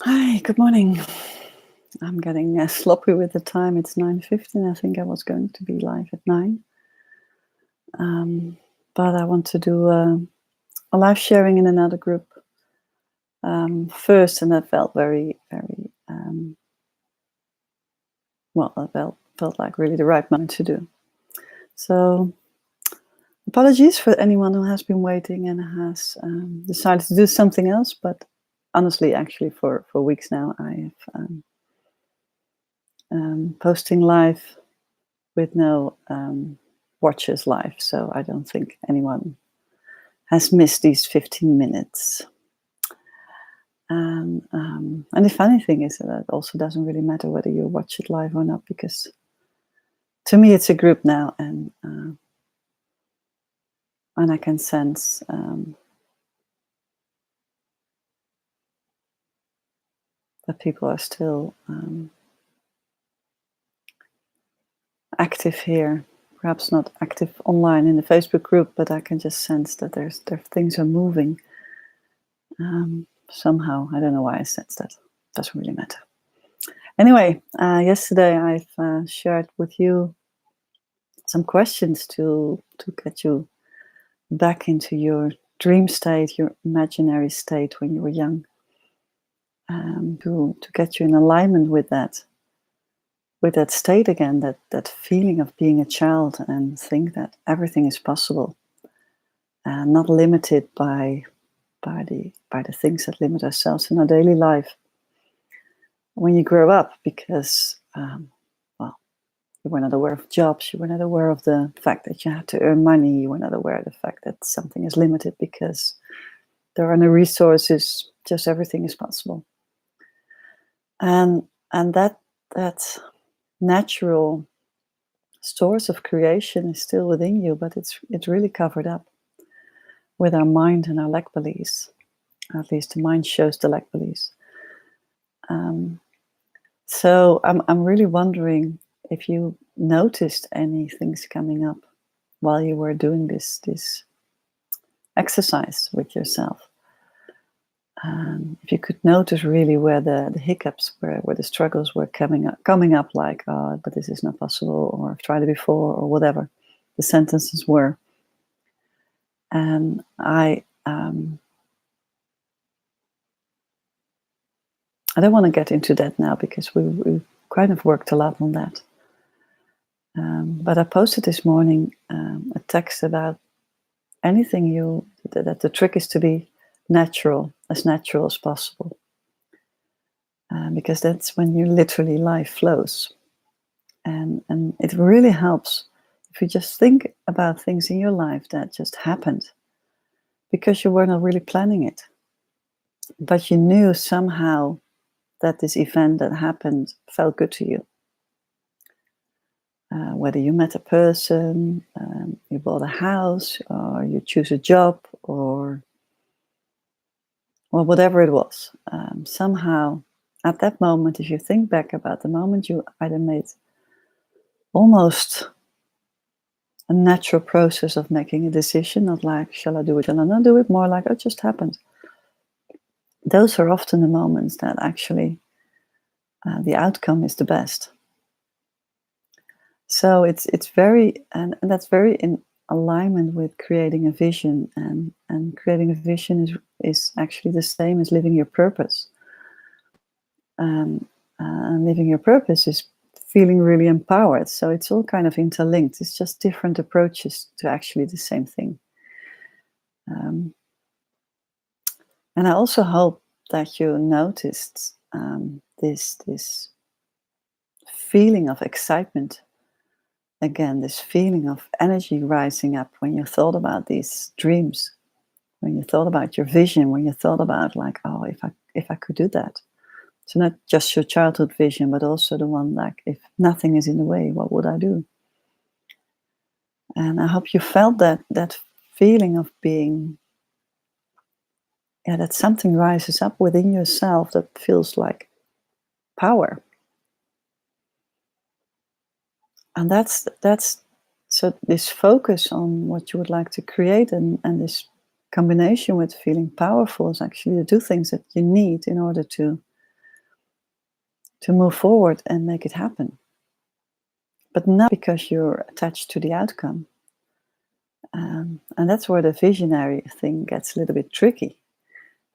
Hi, good morning. I'm getting sloppy with the time. It's 9:15. I think I was going to be live at 9. Um, but I want to do a live sharing in another group first, and that felt very well. That felt like really the right moment to do. So apologies for anyone who has been waiting and has decided to do something else. But honestly, actually, for weeks now, I have posting live with no watches live, so I don't think anyone has missed these 15 minutes. And the funny thing is that it also doesn't really matter whether you watch it live or not, because to me it's a group now, and I can sense that people are still active here. Perhaps not active online in the Facebook group, but I can just sense that there things are moving somehow. I don't know why I sense that. Doesn't really matter. Anyway, yesterday I've shared with you some questions to get you back into your dream state, your imaginary state when you were young, to get you in alignment with that state again, that feeling of being a child, and think that everything is possible and not limited by the things that limit ourselves in our daily life when you grow up, because well, you were not aware of jobs, you were not aware of the fact that you had to earn money, you were not aware of the fact that something is limited because there are no resources, just everything is possible. And that natural source of creation is still within you, but it's really covered up with our mind and our lack beliefs. At least the mind shows the lack beliefs. So I'm really wondering if you noticed any things coming up while you were doing this exercise with yourself. If you could notice really where the hiccups were, where the struggles were coming up, like, oh, but this is not possible, or I've tried it before, or whatever the sentences were. And I don't want to get into that now, because we kind of worked a lot on that. But I posted this morning a text about anything that the trick is to be natural as possible, because that's when you literally life flows, and it really helps if you just think about things in your life that just happened because you were not really planning it, but you knew somehow that this event that happened felt good to you. Whether you met a person, you bought a house, or you choose a job, or whatever it was, somehow at that moment, if you think back about the moment, you either made almost a natural process of making a decision, not like, shall I do it, shall I not do it, more like, oh, it just happened. Those are often the moments that actually the outcome is the best. So it's very, and that's very in alignment with creating a vision, and creating a vision is actually the same as living your purpose. And living your purpose is feeling really empowered. So it's all kind of interlinked. It's just different approaches to actually the same thing. And I also hope that you noticed this feeling of excitement again, this feeling of energy rising up when you thought about these dreams, when you thought about your vision, when you thought about, like, oh, if I could do that. So not just your childhood vision, but also the one, like, if nothing is in the way, what would I do? And I hope you felt that feeling of being, that something rises up within yourself that feels like power. And that's so this focus on what you would like to create, and this combination with feeling powerful, is actually the two things that you need in order to to move forward and make it happen. But not because you're attached to the outcome. And that's where the visionary thing gets a little bit tricky.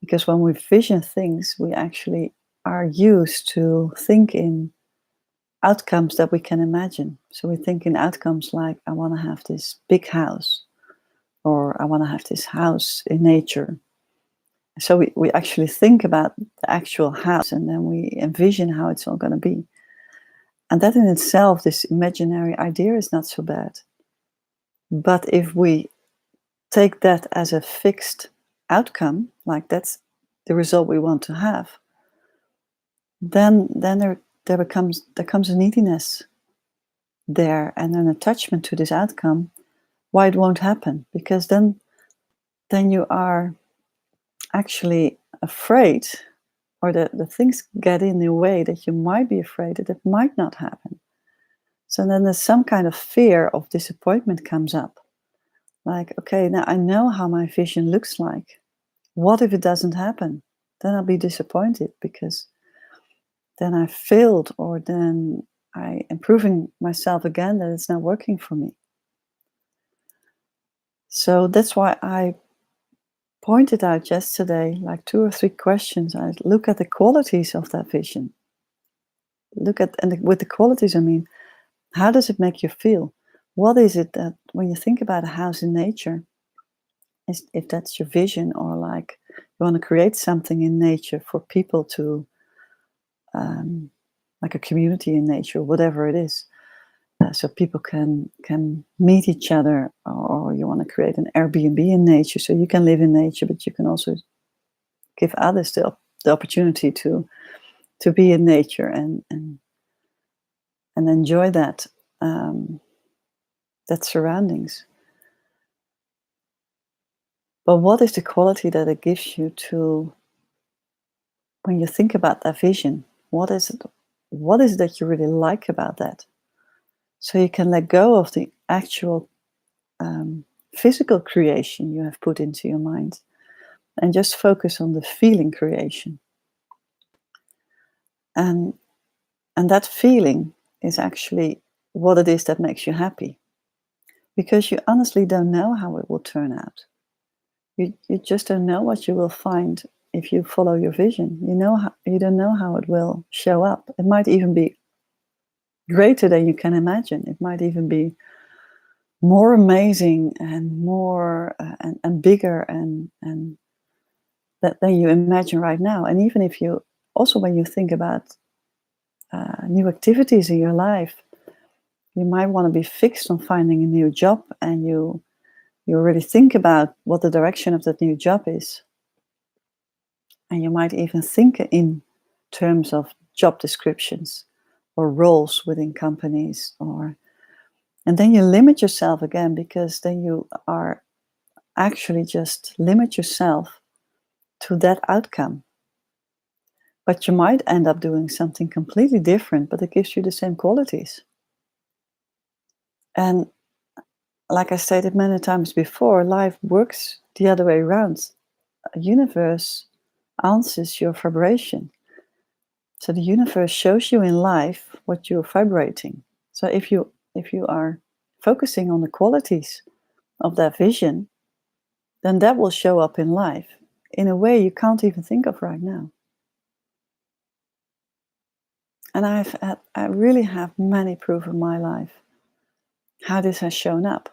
Because when we vision things, we actually are used to think in outcomes that we can imagine. So we think in outcomes like, I want to have this big house, or I want to have this house in nature. So we actually think about the actual house, and then we envision how it's all going to be. And that in itself, this imaginary idea, is not so bad. But if we take that as a fixed outcome, like that's the result we want to have, then there comes a neediness there, and an attachment to this outcome, why it won't happen. Because then you are actually afraid, or the things get in the way that you might be afraid that it might not happen. So then there's some kind of fear of disappointment comes up. Like, okay, now I know how my vision looks like. What if it doesn't happen? Then I'll be disappointed, because then I failed, or then I am proving myself again that it's not working for me. So that's why I pointed out yesterday, like 2 or 3 questions. I look at the qualities of that vision. With the qualities, I mean, how does it make you feel? What is it that when you think about a house in nature, if that's your vision, or like you want to create something in nature for people to, like a community in nature, whatever it is, so people can meet each other, or you want to create an Airbnb in nature, so you can live in nature, but you can also give others the opportunity to be in nature and enjoy that surroundings. But what is the quality that it gives you to, when you think about that vision? What is it? What is it that you really like about that? So you can let go of the actual physical creation you have put into your mind, and just focus on the feeling creation. And that feeling is actually what it is that makes you happy. Because you honestly don't know how it will turn out. You just don't know what you will find if you follow your vision. You don't know how it will show up. It might even be greater than you can imagine. It might even be more amazing and more and bigger and than you imagine right now. And even if you also, when you think about new activities in your life, you might want to be fixed on finding a new job, and you already think about what the direction of that new job is. And you might even think in terms of job descriptions or roles within companies, and then you limit yourself again, because then you are actually just limit yourself to that outcome. But you might end up doing something completely different, but it gives you the same qualities. And like I stated many times before, life works the other way around. A universe answers your vibration. So the universe shows you in life what you're vibrating. So if you are focusing on the qualities of that vision, then that will show up in life in a way you can't even think of right now. And I really have many proof in my life how this has shown up.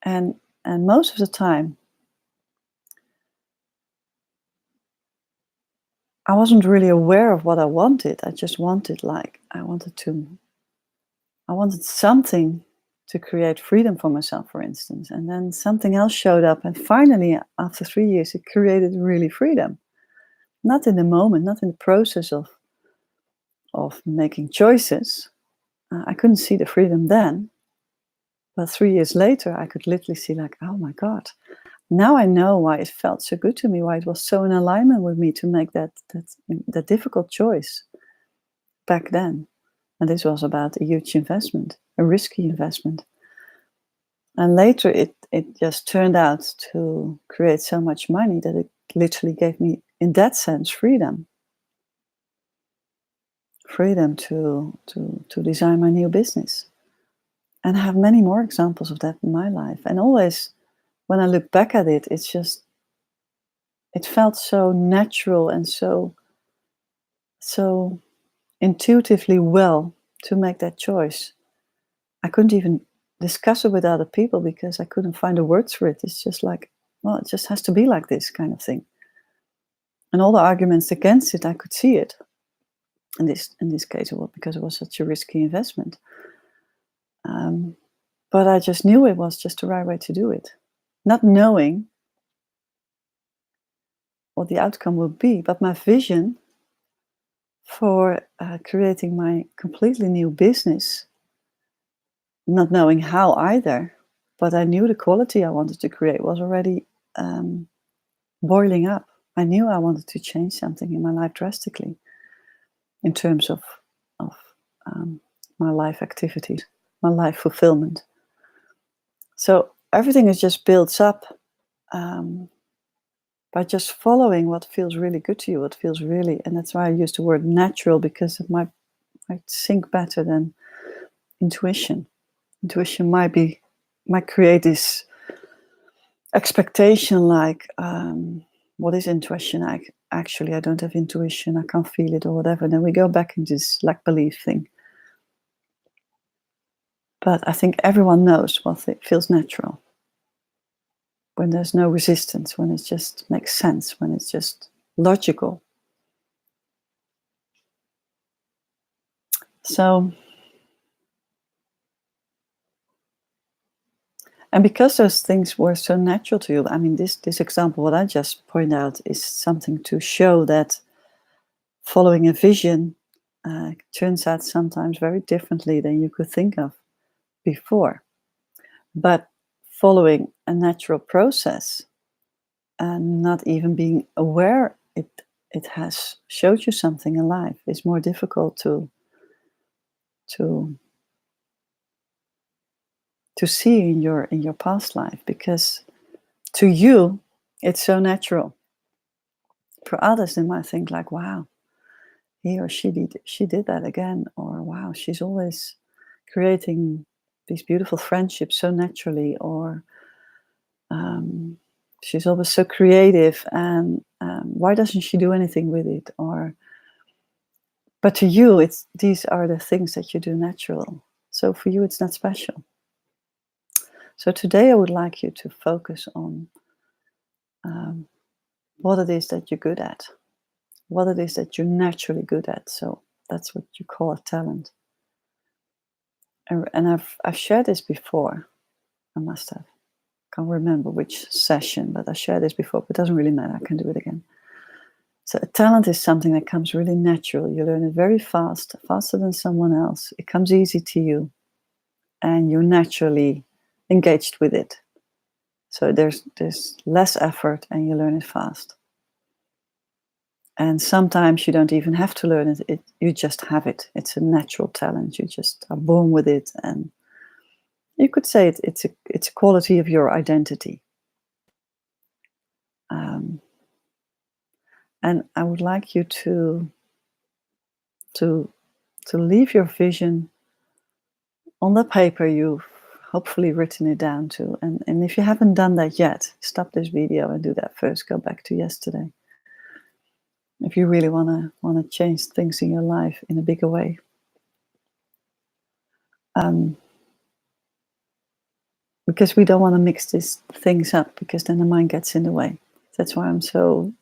And most of the time, I wasn't really aware of what I wanted. I just wanted, I wanted something to create freedom for myself, for instance. And then something else showed up. And finally, after 3 years, it created really freedom. Not in the moment, not in the process of making choices. I couldn't see the freedom then. But 3 years later, I could literally see, like, oh my God, now I know why it felt so good to me, why it was so in alignment with me to make that difficult choice back then. And this was about a huge investment, a risky investment. And later it just turned out to create so much money that it literally gave me, in that sense, freedom. freedom to design my new business. And I have many more examples of that in my life. And always when I look back at it, it felt so natural and so intuitively well to make that choice. I couldn't even discuss it with other people because I couldn't find the words for it. It's just like, well, it just has to be like this kind of thing. And all the arguments against it, I could see it. In this case, it was because it was such a risky investment. But I just knew it was just the right way to do it. Not knowing what the outcome would be, but my vision for creating my completely new business, not knowing how either, but I knew the quality I wanted to create was already boiling up. I knew I wanted to change something in my life drastically in terms of my life activities, my life fulfillment. So everything is just built up by just following what feels really good to you, what feels really, and that's why I use the word natural, because it might sink better than intuition. Intuition might create this expectation like, what is intuition? Actually, I don't have intuition, I can't feel it or whatever. Then we go back into this lack belief thing. But I think everyone knows what feels natural. When there's no resistance, when it just makes sense, when it's just logical. So, and because those things were so natural to you, I mean, this example, what I just pointed out, is something to show that following a vision turns out sometimes very differently than you could think of before. But following a natural process and not even being aware it has showed you something in life is more difficult to see in your past life, because to you it's so natural. For others, they might think like, wow, he or she did that again, or wow, she's always creating these beautiful friendships so naturally, or she's always so creative, and why doesn't she do anything with it? But to you, these are the things that you do natural. So for you, it's not special. So today I would like you to focus on what it is that you're good at, what it is that you're naturally good at. So that's what you call a talent. And I've shared this before. I must have. Can't remember which session, but I shared this before, but it doesn't really matter. I can do it again. So a talent is something that comes really natural. You learn it very fast, faster than someone else. It comes easy to you, and you're naturally engaged with it. So there's less effort, and you learn it fast. And sometimes you don't even have to learn it. You just have it. It's a natural talent. You just are born with it, and you could say it's a quality of your identity. And I would like you to leave your vision on the paper you've hopefully written it down to. And if you haven't done that yet, stop this video and do that first. Go back to yesterday. If you really want to change things in your life in a bigger way. Because we don't want to mix these things up, because then the mind gets in the way. That's why I'm so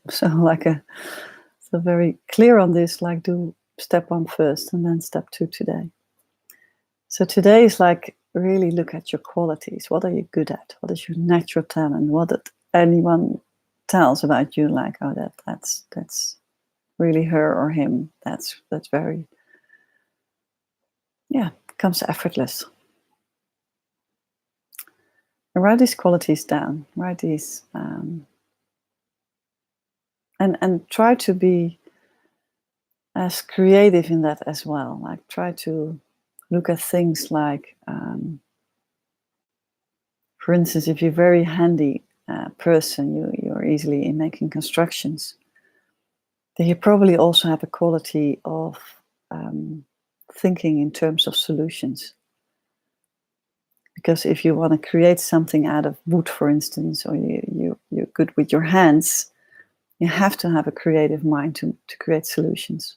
very clear on this, like do step 1 first and then step 2 today. So today is like, really look at your qualities. What are you good at? What is your natural talent? What did anyone tells about you, like, oh, that's really her or him. That's very, comes effortless. And write these qualities down. Write these, and try to be as creative in that as well. Like, try to look at things like, for instance, if you're a very handy person, you're easily in making constructions, then you probably also have a quality of thinking in terms of solutions. Because if you want to create something out of wood, for instance, or you're good with your hands, you have to have a creative mind to create solutions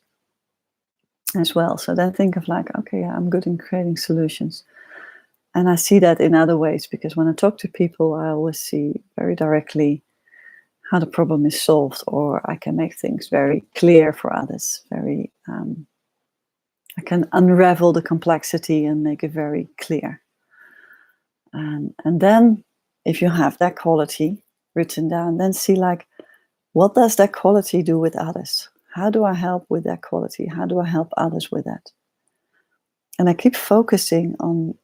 as well. So then think of like, okay, I'm good in creating solutions. And I see that in other ways, because when I talk to people, I always see very directly how the problem is solved, or I can make things very clear for others. I can unravel the complexity and make it very clear. And then if you have that quality written down, then see like, what does that quality do with others? How do I help with that quality? How do I help others with that? And I keep focusing on,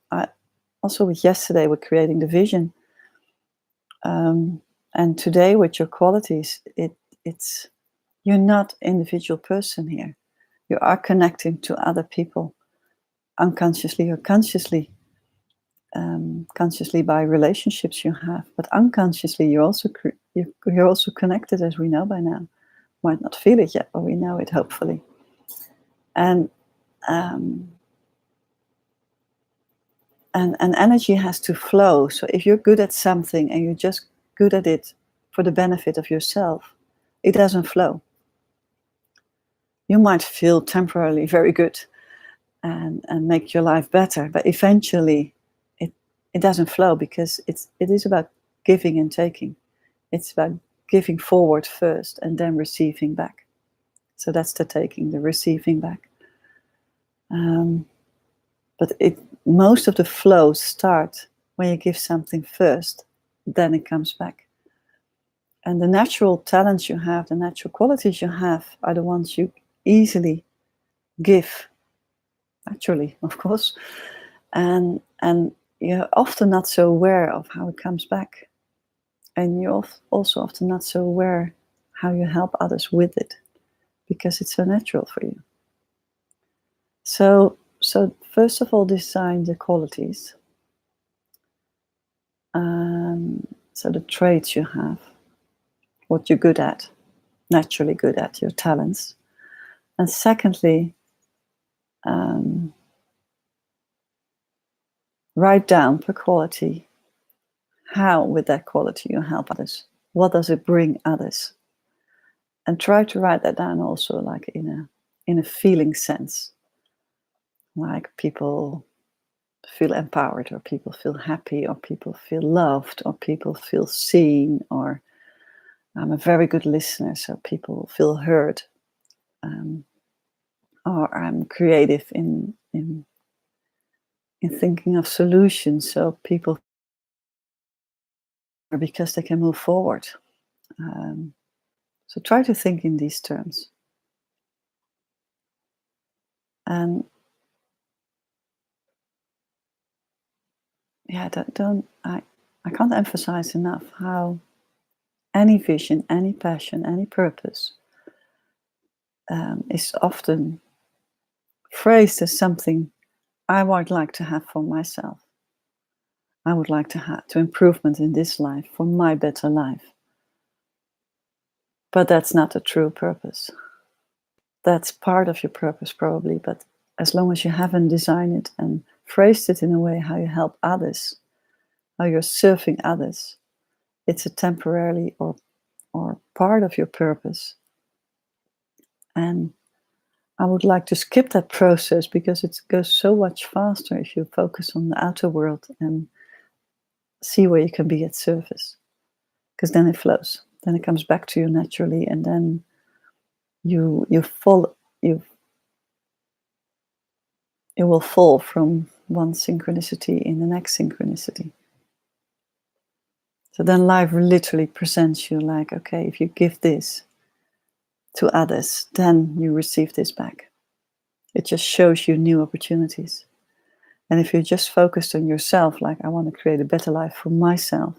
also with yesterday, with creating the vision, and today with your qualities, it's you're not individual person here. You are connecting to other people, unconsciously or consciously. Consciously by relationships you have, but unconsciously you're also connected, as we know by now. Might not feel it yet, but we know it, hopefully. And energy has to flow. So if you're good at something and you're just good at it for the benefit of yourself, it doesn't flow. You might feel temporarily very good and make your life better, but eventually it doesn't flow, because it is about giving and taking. It's about giving forward first and then receiving back. So that's the taking, the receiving back. But most of the flows start when you give something first, then it comes back. And the natural talents you have, the natural qualities you have, are the ones you easily give, naturally, of course. And you're often not so aware of how it comes back. And you're also often not so aware how you help others with it, because it's so natural for you. So first of all, design the qualities. So the traits you have, what you're good at, naturally good at, your talents. And secondly, write down per quality how with that quality you help others. What does it bring others? And try to write that down also like in a feeling sense. Like people feel empowered, or people feel happy, or people feel loved, or people feel seen, or I'm a very good listener, so people feel heard. Or I'm creative in thinking of solutions, so people, because they can move forward. So try to think in these terms. And yeah, I can't emphasize enough how any vision, any passion, any purpose is often phrased as something I would like to have for myself. I would like to have to improvement in this life, for my better life. But that's not a true purpose. That's part of your purpose probably, but as long as you haven't designed it and phrased it in a way how you help others, how you're serving others, it's a temporarily or part of your purpose. And I would like to skip that process, because it goes so much faster if you focus on the outer world and see where you can be at service. Because then it flows. Then it comes back to you naturally, and then you will fall from one synchronicity in the next synchronicity. So then life literally presents you like, okay, if you give this to others, then you receive this back. It just shows you new opportunities. And if you're just focused on yourself, like I want to create a better life for myself,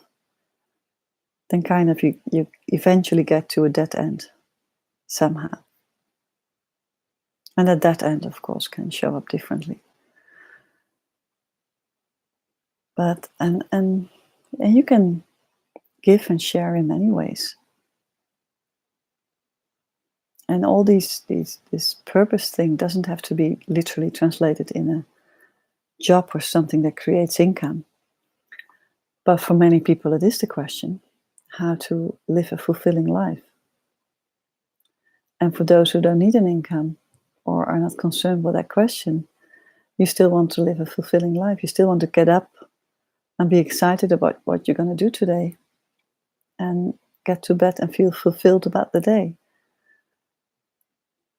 then kind of you eventually get to a dead end somehow. And that dead end, of course, can show up differently. But and you can give and share in many ways. And all this purpose thing doesn't have to be literally translated in a job or something that creates income. But for many people, it is the question, how to live a fulfilling life. And for those who don't need an income or are not concerned with that question, you still want to live a fulfilling life. You still want to get up and be excited about what you're going to do today and get to bed and feel fulfilled about the day.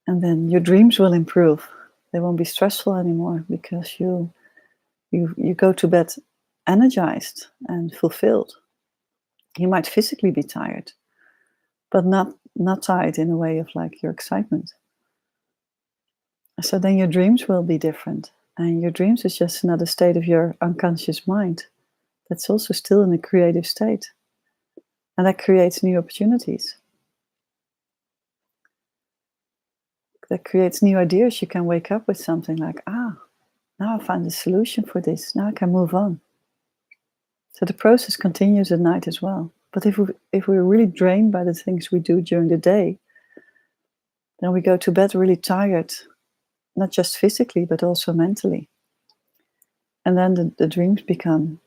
And then your dreams will improve. They won't be stressful anymore because you go to bed energized and fulfilled. You might physically be tired, but not tired in a way of like your excitement. So then your dreams will be different. And your dreams is just another state of your unconscious mind that's also still in a creative state. And that creates new opportunities. That creates new ideas. You can wake up with something like, now I found a solution for this. Now I can move on. So the process continues at night as well. But if we're really drained by the things we do during the day, then we go to bed really tired, not just physically, but also mentally. And then the dreams become,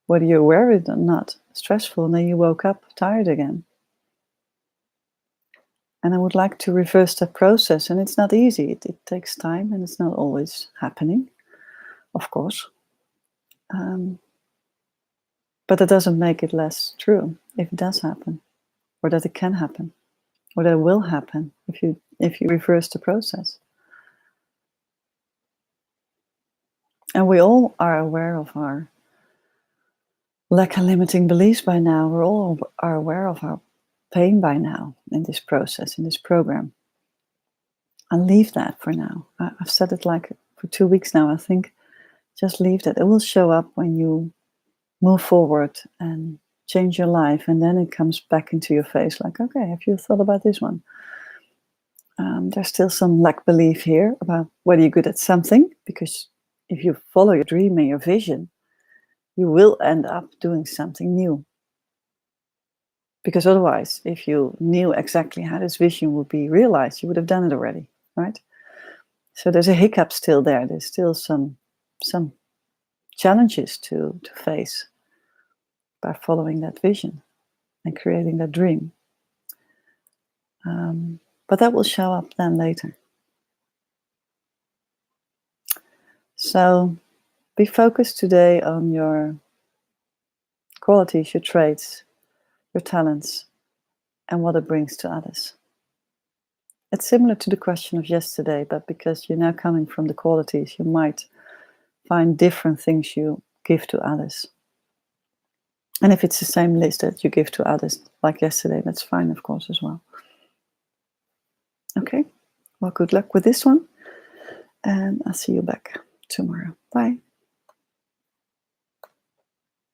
whether you're aware of it or not, stressful, and then you woke up tired again. And I would like to reverse that process, and it's not easy. It takes time, and it's not always happening, of course. But that doesn't make it less true if it does happen, or that it can happen, or that it will happen if you reverse the process. And we all are aware of our lack of limiting beliefs by now. We all are aware of our pain by now in this process, in this program. I'll leave that for now. I've said it like for 2 weeks now. I think just leave that. It will show up when you move forward and change your life, and then it comes back into your face like, okay, have you thought about this one? There's still some lack belief here about whether you're good at something, because if you follow your dream and your vision, you will end up doing something new. Because otherwise, if you knew exactly how this vision would be realized, you would have done it already, right? So there's a hiccup still there. There's still some challenges to face by following that vision and creating that dream. But that will show up then later. So be focused today on your qualities, your traits, your talents, and what it brings to others. It's similar to the question of yesterday, but because you're now coming from the qualities, you might find different things you give to others. And if it's the same list that you give to others, like yesterday, that's fine, of course, as well. Okay, well, good luck with this one, and I'll see you back tomorrow. Bye.